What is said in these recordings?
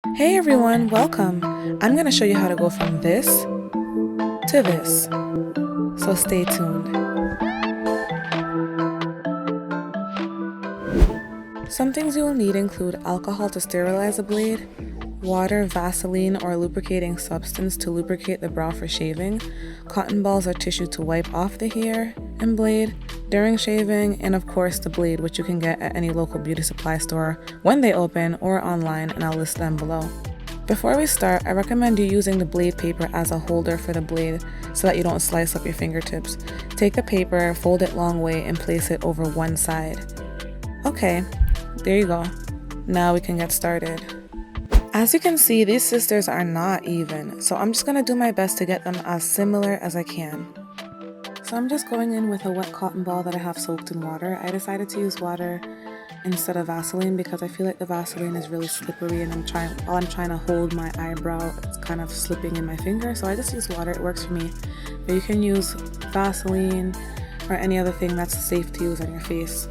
Hey everyone, welcome! I'm going to show you how to go from this to this, so stay tuned. Some things you will need include alcohol to sterilize the blade, water, Vaseline, or lubricating substance to lubricate the brow for shaving, cotton balls or tissue to wipe off the hair and blade during shaving, and of course the blade, which you can get at any local beauty supply store when they open or online, and I'll list them below. Before we start, I recommend you using the blade paper as a holder for the blade so that you don't slice up your fingertips. Take the paper, fold it long way, and place it over one side. Okay, there you go. Now we can get started. As you can see, these scissors are not even, so I'm just going to do my best to get them as similar as I can. So I'm just going in with a wet cotton ball that I have soaked in water. I decided to use water instead of Vaseline because I feel like the Vaseline is really slippery, and while I'm trying to hold my eyebrow, it's kind of slipping in my finger, so I just use water. It works for me. But you can use Vaseline or any other thing that's safe to use on your face.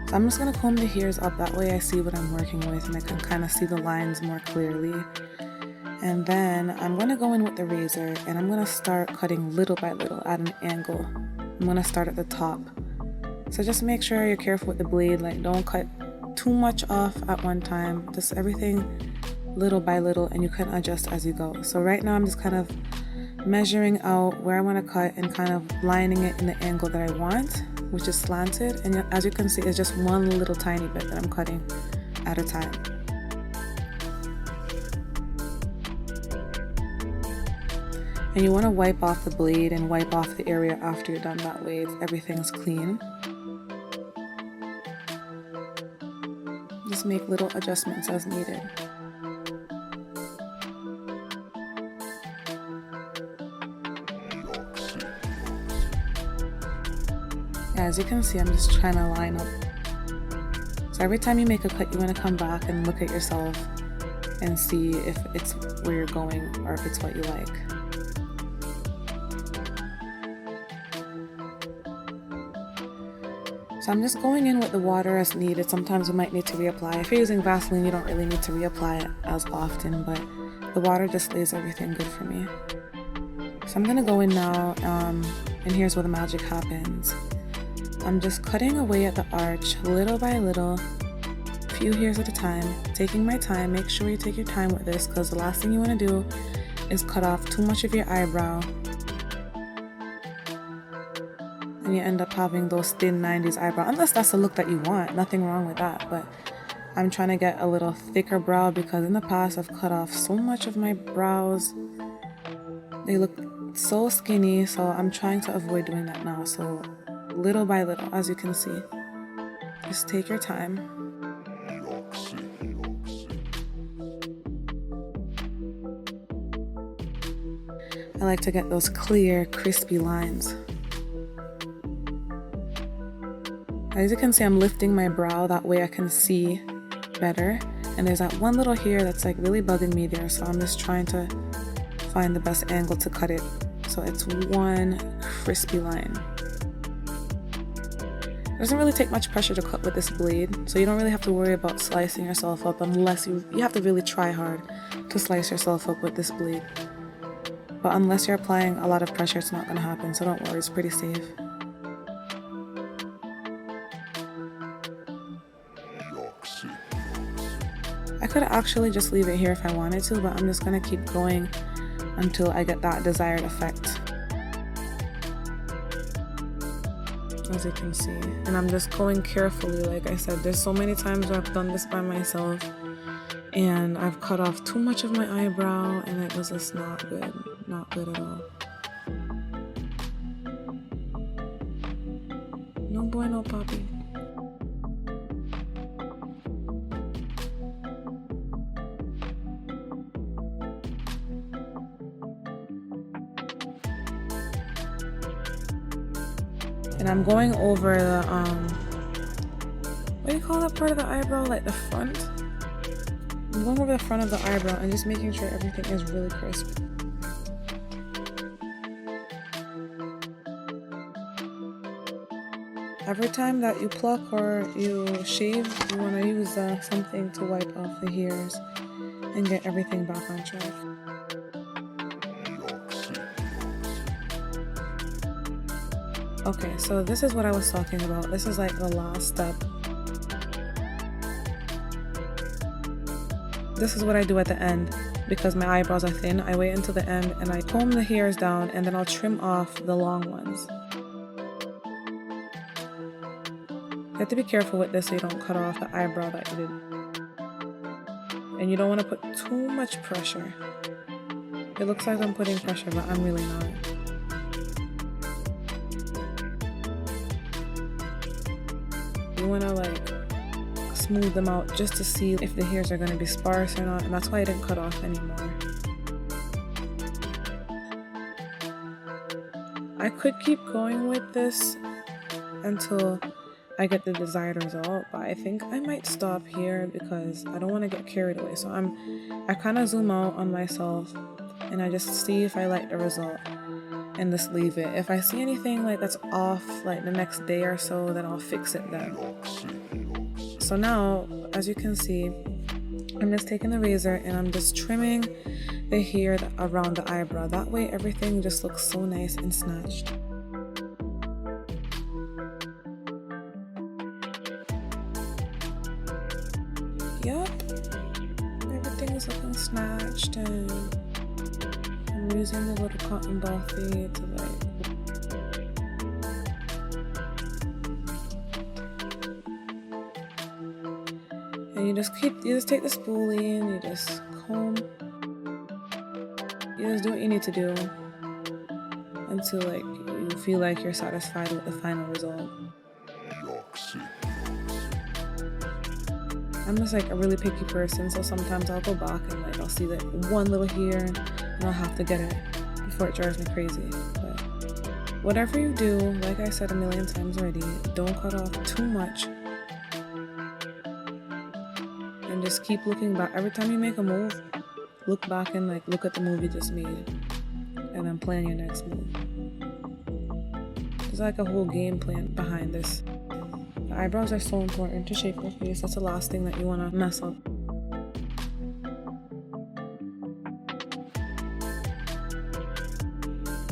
So I'm just going to comb the hairs up, that way I see what I'm working with and I can kind of see the lines more clearly. And then I'm going to go in with the razor and I'm going to start cutting little by little at an angle. I'm going to start at the top. So just make sure you're careful with the blade, like don't cut too much off at one time, just everything little by little, and you can adjust as you go. So right now I'm just kind of measuring out where I want to cut and kind of lining it in the angle that I want, which is slanted, and as you can see, it's just one little tiny bit that I'm cutting at a time. And you want to wipe off the blade and wipe off the area after you're done, that way everything's clean. Just make little adjustments as needed. As you can see, I'm just trying to line up. So every time you make a cut, you want to come back and look at yourself and see if it's where you're going or if it's what you like. So I'm just going in with the water as needed. Sometimes you might need to reapply. If you're using Vaseline, you don't really need to reapply it as often, but the water just lays everything good for me. So I'm going to go in now, and here's where the magic happens. I'm just cutting away at the arch little by little, a few hairs at a time, taking my time. Make sure you take your time with this because the last thing you want to do is cut off too much of your eyebrow and you end up having those thin 90s eyebrow, unless that's the look that you want. Nothing wrong with that, but I'm trying to get a little thicker brow because in the past I've cut off so much of my brows. They look so skinny, so I'm trying to avoid doing that now. So little by little, as you can see, just take your time. I like to get those clear, crispy lines. As you can see, I'm lifting my brow, that way I can see better. And there's that one little hair that's like really bugging me there, so I'm just trying to find the best angle to cut it so it's one crispy line. It doesn't really take much pressure to cut with this blade, so you don't really have to worry about slicing yourself up unless you have to really try hard to slice yourself up with this blade. But unless you're applying a lot of pressure, it's not going to happen, so don't worry, it's pretty safe. I could actually just leave it here if I wanted to, but I'm just going to keep going until I get that desired effect. As you can see, and I'm just going carefully. Like I said, there's so many times where I've done this by myself and I've cut off too much of my eyebrow and it was just not good at all. No bueno, papi. And I'm going over the, what do you call that part of the eyebrow? Like the front? I'm going over the front of the eyebrow and just making sure everything is really crisp. Every time that you pluck or you shave, you want to use something to wipe off the hairs. and get everything back on track. Okay, so this is what I was talking about. This is like the last step. This is what I do at the end. Because my eyebrows are thin, I wait until the end and I comb the hairs down, and then I'll trim off the long ones. You have to be careful with this so you don't cut off the eyebrow that you did. And you don't want to put too much pressure. It looks like I'm putting pressure, but I'm really not. You want to like smooth them out just to see if the hairs are going to be sparse or not, and that's why I didn't cut off anymore. I could keep going with this until I get the desired result, but I think I might stop here because I don't want to get carried away. So I kind of zoom out on myself and I just see if I like the result and just leave it. If I see anything like that's off like the next day or so, then I'll fix it then. So now, as you can see, I'm just taking the razor and I'm just trimming the hair around the eyebrow. That way everything just looks so nice and snatched. Yup, everything is looking snatched, and I'm using the little cotton ball fade to like and you just take the spoolie and you just comb. You just do what you need to do until like you feel like you're satisfied with the final result. I'm just like a really picky person, so sometimes I'll go back and like I'll see like one little hair and I'll have to get it before it drives me crazy. But whatever you do, like I said a million times already, don't cut off too much. And just keep looking back. Every time you make a move, look back and like look at the move you just made, and then plan your next move. There's like a whole game plan behind this. The eyebrows are so important to shape your face. That's the last thing that you want to mess up.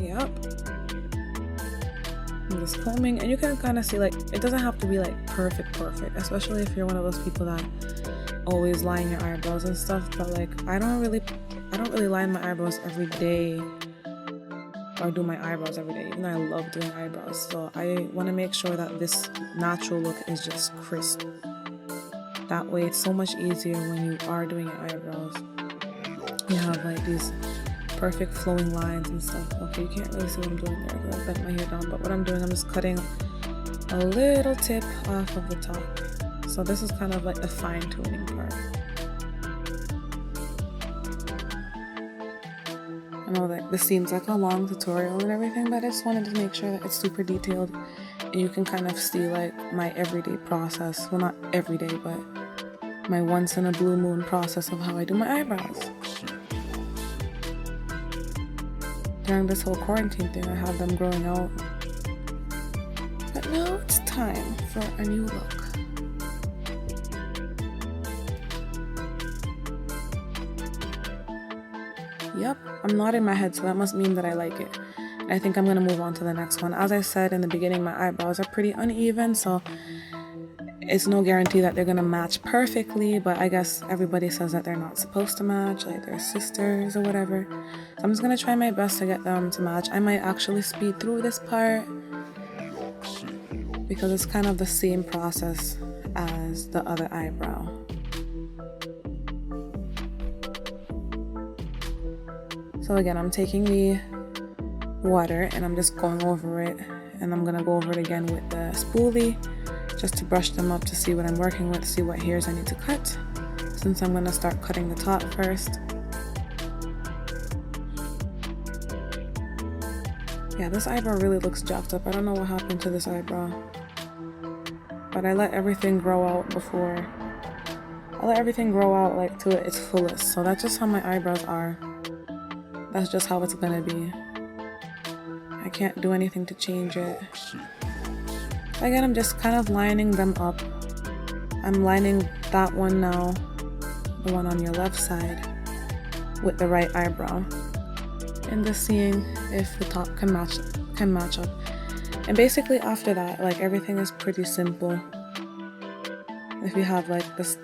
Yep. I'm just combing, and you can kind of see like it doesn't have to be like perfect, especially if you're one of those people that always line your eyebrows and stuff. But like I don't really line my eyebrows every day or do my eyebrows every day, even though I love doing eyebrows. So I want to make sure that this natural look is just crisp. That way it's so much easier when you are doing your eyebrows. You have like these perfect flowing lines and stuff. Okay, you can't really see what I'm doing there because I bent my hair down, but what I'm doing, I'm just cutting a little tip off of the top. So this is kind of like the fine-tuning part. I know that this seems like a long tutorial and everything, but I just wanted to make sure that it's super detailed and you can kind of see like my everyday process. Well, not every day, but my once in a blue moon process of how I do my eyebrows. During this whole quarantine thing, I have them growing out. But now it's time for a new look. Yep, I'm nodding my head, so that must mean that I like it. I think I'm going to move on to the next one. As I said in the beginning, my eyebrows are pretty uneven, so it's no guarantee that they're going to match perfectly, but I guess everybody says that they're not supposed to match, like they're sisters or whatever. So I'm just going to try my best to get them to match. I might actually speed through this part because it's kind of the same process as the other eyebrow. So again, I'm taking the water and I'm just going over it, and I'm gonna go over it again with the spoolie just to brush them up to see what I'm working with, see what hairs I need to cut, since I'm gonna start cutting the top first. Yeah, this eyebrow really looks jacked up. I don't know what happened to this eyebrow, but I let everything grow out before. I let everything grow out like to its fullest, so that's just how my eyebrows are. That's just how it's gonna be. I can't do anything to change it. Again, I'm just kind of lining them up. I'm lining that one now, the one on your left side. with the right eyebrow, and just seeing if the top can match up. And basically after that, like, everything is pretty simple. If you have like this,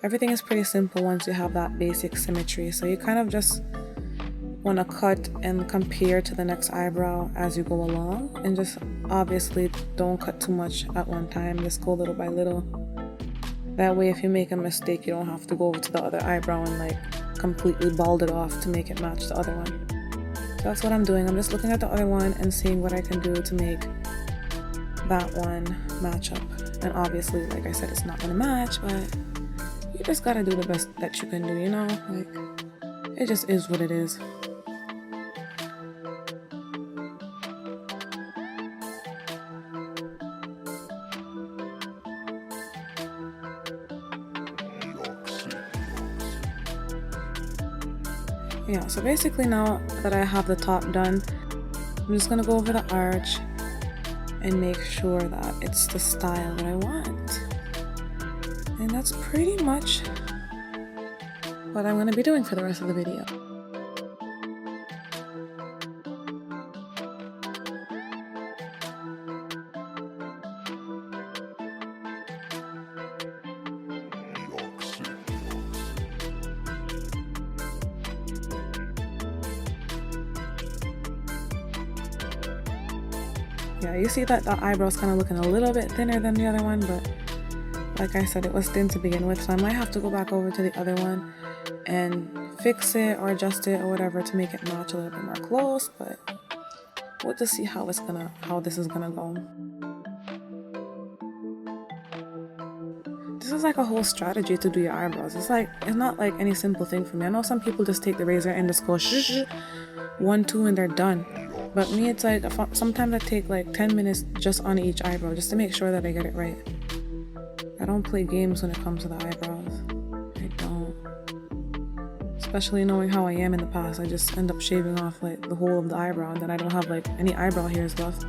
everything is pretty simple once you have that basic symmetry. So you kind of just want to cut and compare to the next eyebrow as you go along, and just obviously don't cut too much at one time, just go little by little. That way if you make a mistake, you don't have to go over to the other eyebrow and like completely bald it off to make it match the other one. So that's what I'm doing. I'm just looking at the other one and seeing what I can do to make that one match up. And obviously, like I said, it's not gonna match, but you just gotta do the best that you can do, you know? Like, it just is what it is. Yeah, so basically now that I have the top done, I'm just gonna go over the arch and make sure that it's the style that I want. And that's pretty much what I'm gonna be doing for the rest of the video. Yeah, you see that the eyebrow's kind of looking a little bit thinner than the other one, but like I said, it was thin to begin with, so I might have to go back over to the other one and fix it or adjust it or whatever to make it match a little bit more close, but we'll just see how this is gonna go. This is like a whole strategy to do your eyebrows. It's not like any simple thing for me. I know some people just take the razor and just go shh, 1, 2, and they're done. But me, it's like sometimes I take like 10 minutes just on each eyebrow just to make sure that I get it right. I don't play games when it comes to the eyebrows. I don't. Especially knowing how I am in the past, I just end up shaving off like the whole of the eyebrow, and then I don't have like any eyebrow hairs left.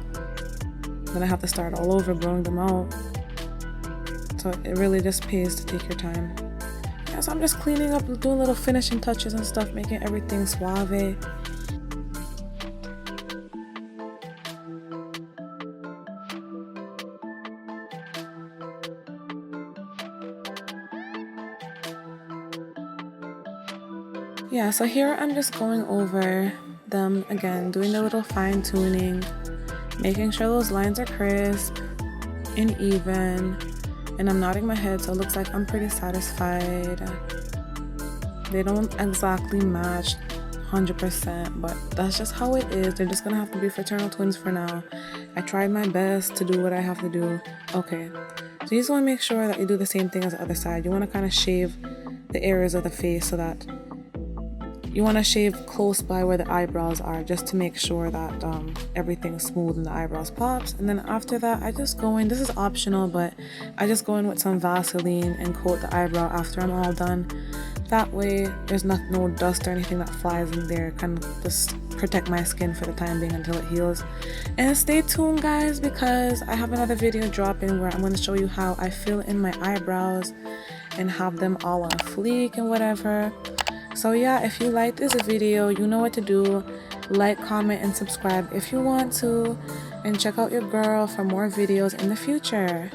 Then I have to start all over growing them out. So it really just pays to take your time. Yeah, so I'm just cleaning up, doing little finishing touches and stuff, making everything suave. Yeah, so here I'm just going over them again, doing the little fine tuning, making sure those lines are crisp and even, and I'm nodding my head so it looks like I'm pretty satisfied. They don't exactly match 100%, but that's just how it is. They're just gonna have to be fraternal twins for now. I tried my best to do what I have to do. Okay, so you just want to make sure that you do the same thing as the other side. You want to kind of shave the areas of the face so that you want to shave close by where the eyebrows are, just to make sure that everything's smooth and the eyebrows pops. And then after that, I just go in, this is optional, but I just go in with some Vaseline and coat the eyebrow after I'm all done. That way there's no dust or anything that flies in there, kind of just protect my skin for the time being until it heals. And stay tuned, guys, because I have another video dropping where I'm going to show you how I fill in my eyebrows and have them all on fleek and whatever. So yeah, if you like this video, you know what to do. Like, comment, and subscribe if you want to, and check out your girl for more videos in the future.